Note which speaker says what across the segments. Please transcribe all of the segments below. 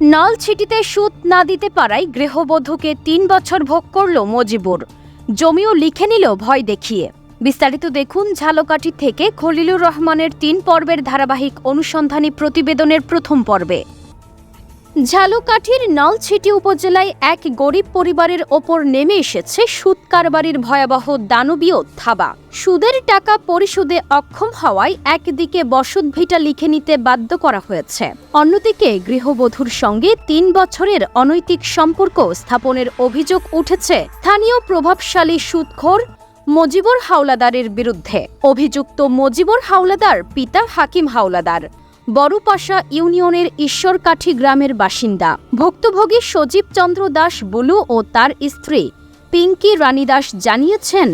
Speaker 1: নলছিটিতে সুদ না দিতে পারায় গৃহবধূকে ৩ বছর ভোগ করল মজিবুর। জমিও লিখে নিল ভয় দেখিয়ে। বিস্তারিত দেখুন ঝালকাঠি থেকে খলিলুর রহমানের ৩ পর্বের ধারাবাহিক অনুসন্ধানী প্রতিবেদনের প্রথম পর্বে। ঝালকাঠির নলছিটি উপজেলায় এক গরিব পরিবারের ওপর নেমে এসেছে সুদ কারবারির ভয়াবহ দানবীয় থাবা। সুদের টাকা পরিশোধে অক্ষম হওয়ায় একদিকে বসতভিটা লিখে নিতে বাধ্য করা হয়েছে, অন্যদিকে গৃহবধূর সঙ্গে ৩ বছরের অনৈতিক সম্পর্ক স্থাপনের অভিযোগ উঠেছে স্থানীয় প্রভাবশালী সুদখোর মজিবুর হাওলাদারের বিরুদ্ধে। অভিযুক্ত মজিবুর হাওলাদার পিতা হাকিম হাওলাদার বড়পাশা ইউনিয়নের ঈশ্বরকাঠি গ্রামের বাসিন্দা। ভুক্তভোগী সজীব চন্দ্র দাস বুলু ও তার স্ত্রী পিঙ্কি রানী দাস জানিয়েছেন,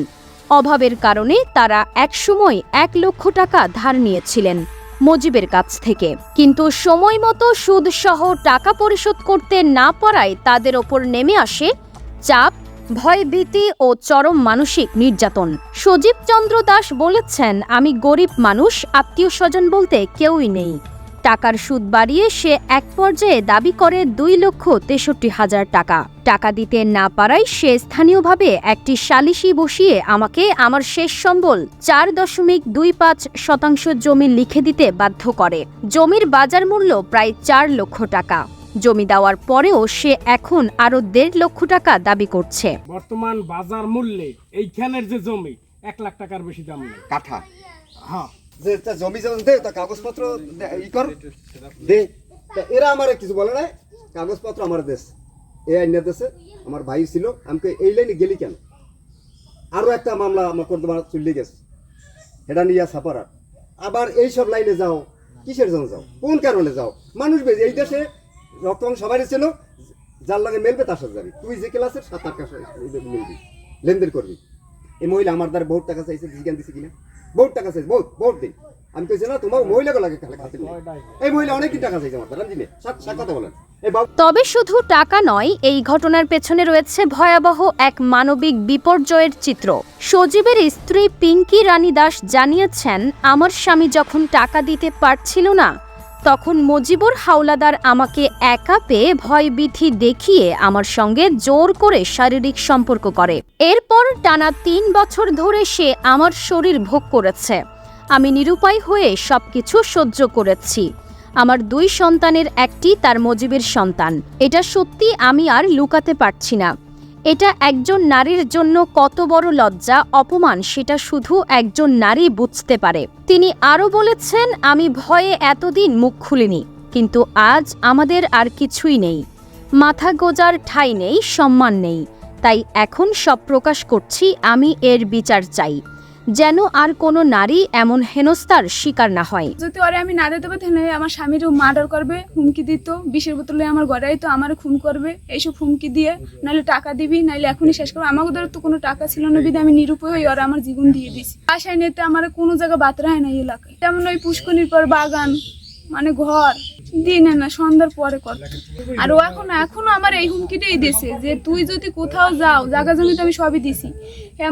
Speaker 1: অভাবের কারণে তারা একসময় ১ লক্ষ টাকা ধার নিয়েছিলেন মজিবের কাছ থেকে, কিন্তু সময় মতো সুদসহ টাকা পরিশোধ করতে না পারায় তাদের ওপর নেমে আসে চাপ, ভয়ভীতি ও চরম মানসিক নির্যাতন। সজীব চন্দ্র দাস বলেছেন, আমি গরিব মানুষ, আত্মীয় স্বজন বলতে কেউই নেই। টাকার সুদ বাড়িয়ে সে এক পর্যায়ে দাবি করে ২,৬৩,০০০ টাকা। টাকা দিতে না পারায় সে স্থানীয়ভাবে একটি সালিশি বসিয়ে আমাকে আমার শেষ সম্বল ৪.25% জমি লিখে দিতে বাধ্য করে। জমির বাজার মূল্য প্রায় ৪ লক্ষ টাকা। জমি দেওয়ার পরেও সে এখন আরো ১.৫ লক্ষ টাকা দাবি করছে।
Speaker 2: বর্তমান বাজার মূল্যে এইখানের যে জমি ১ লাখ টাকার বেশি দাম নেই
Speaker 3: কাঠা।
Speaker 2: হ্যাঁ,
Speaker 3: যে জমি যখন দে তা কাগজপত্র ই কর দে। এরা আমার কিছু বলে না, কাগজপত্র আমার দেশ এ আইন দেশে আমার ভাই ছিল। আমাকে এই লাইনে গেলি কেন? আরো একটা মামলা আমার করতে চলে গেছে, এটা নিয়ে সাপারার। আবার এইসব লাইনে যাও, কিসের জন্য যাও, কোন কারণে যাও? মানুষ বেশি এই দেশে রকম সবাই ছিল, যার লাগে মেলবে তার সাথে যাবি। তুই যে ক্লাসের ৭-৮ ক্লাস মিলবি, লেনদেন করবি। এই মহিলা আমার দ্বারা বহুত টাকা চাইছে, জিজ্ঞান দিছে কিনা, বহুত টাকা চাইছে, বহুত দিন। আমি কইছি না তোমার মহিলাকে লাগে খাতে। এই মহিলা অনেকদিন টাকা চাইছে আমার দ্বারা, জানি সাক্ষাতে বলেন।
Speaker 1: তবে শুধু টাকা নয়, এই ঘটনার পেছনে রয়েছে ভয়াবহ এক মানবিক বিপর্যয়ের চিত্র। সজীবের স্ত্রী পিঙ্কি রানী দাস জানিয়েছেন, আমার স্বামী যখন টাকা দিতে পারছিল না, তখন মজিবুর হাওলাদার আমাকে একা পেয়ে ভয়ভীতি দেখিয়ে আমার সঙ্গে জোর করে শারীরিক সম্পর্ক করে। এরপর টানা ৩ বছর ধরে সে আমার শরীর ভোগ করেছে। আমি নিরুপায় হয়ে সবকিছু সহ্য করেছি। আমার ২ সন্তানের একটি তার মজিবের সন্তান। এটা সত্যি আমি আর লুকাতে পারছি না। এটা একজন নারীর জন্য কত বড় লজ্জা, অপমান সেটা শুধু একজন নারী বুঝতে পারে। তিনি আরও বলেছেন, আমি ভয়ে এতদিন মুখ খুলিনি, কিন্তু আজ আমাদের আর কিছুই নেই। মাথা গোজার ঠাঁই নেই, সম্মান নেই। তাই এখন সব প্রকাশ করছি, আমি এর বিচার চাই, যেন আর কোনো নারী এমন হেনস্থার শিকার না হয়।
Speaker 4: যদি ওরে আমি না দিতে পারি, তাহলে আমার স্বামীরও মার্ডার করবে, হুমকি দিত, বিষের বোতলে আমার গড়াই তো আমার খুন করবে, এইসব হুমকি দিয়ে, নাহলে টাকা দিবি, নাহলে এখনই শেষ করবো। আমাকে ধর তো কোনো টাকা ছিল না, বিধে আমি নিরুপায় হয়ে ওরা আমার জীবন দিয়ে দিছি। আশায় নিতে আমার কোনো জায়গা বাতরা হয় না এই এলাকায়। যেমন ওই পুষ্কনির পর বাগান, মানে ঘর দিনে না সন্ধ্যার পরে করত। আর ও এখনো আমার এই হুমকিটাই দিছে যে তুই যদি কোথাও যাও, জায়গা জমি তো আমি সবই দিছি,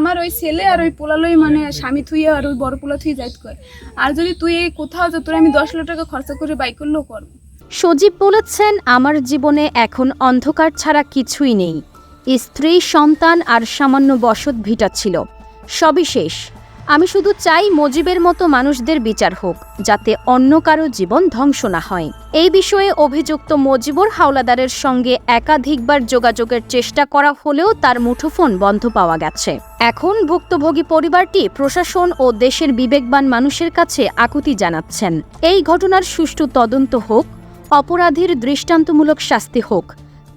Speaker 4: আমার ওই ছেলে আর ওই পোলালই মানে স্বামী থুই আর ওই বড় পোলা থুই যাইতে কর, আর যদি তুই এই কোথাও যা, তোর আমি ১০ লাখ টাকা খরচা করে বাইক করলেও করবো।
Speaker 1: সজীব বলেছেন, আমার জীবনে এখন অন্ধকার ছাড়া কিছুই নেই। স্ত্রী, সন্তান আর সামান্য বসত ভিটা ছিল, সবই শেষ। আমি শুধু চাই মজিবের মতো মানুষদের বিচার হোক, যাতে অন্য কারো জীবন ধ্বংস না হয়। এই বিষয়ে অভিযুক্ত মজিবুর হাওলাদারের সঙ্গে একাধিকবার যোগাযোগের চেষ্টা করা হলেও তার মুঠোফোন বন্ধ পাওয়া গেছে। এখন ভুক্তভোগী পরিবারটি প্রশাসন ও দেশের বিবেকবান মানুষের কাছে আকুতি জানাচ্ছেন, এই ঘটনার সুষ্ঠু তদন্ত হোক, অপরাধীর দৃষ্টান্তমূলক শাস্তি হোক,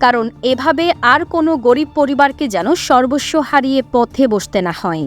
Speaker 1: কারণ এভাবে আর কোনো গরিব পরিবারকে যেন সর্বস্ব হারিয়ে পথে বসতে না হয়।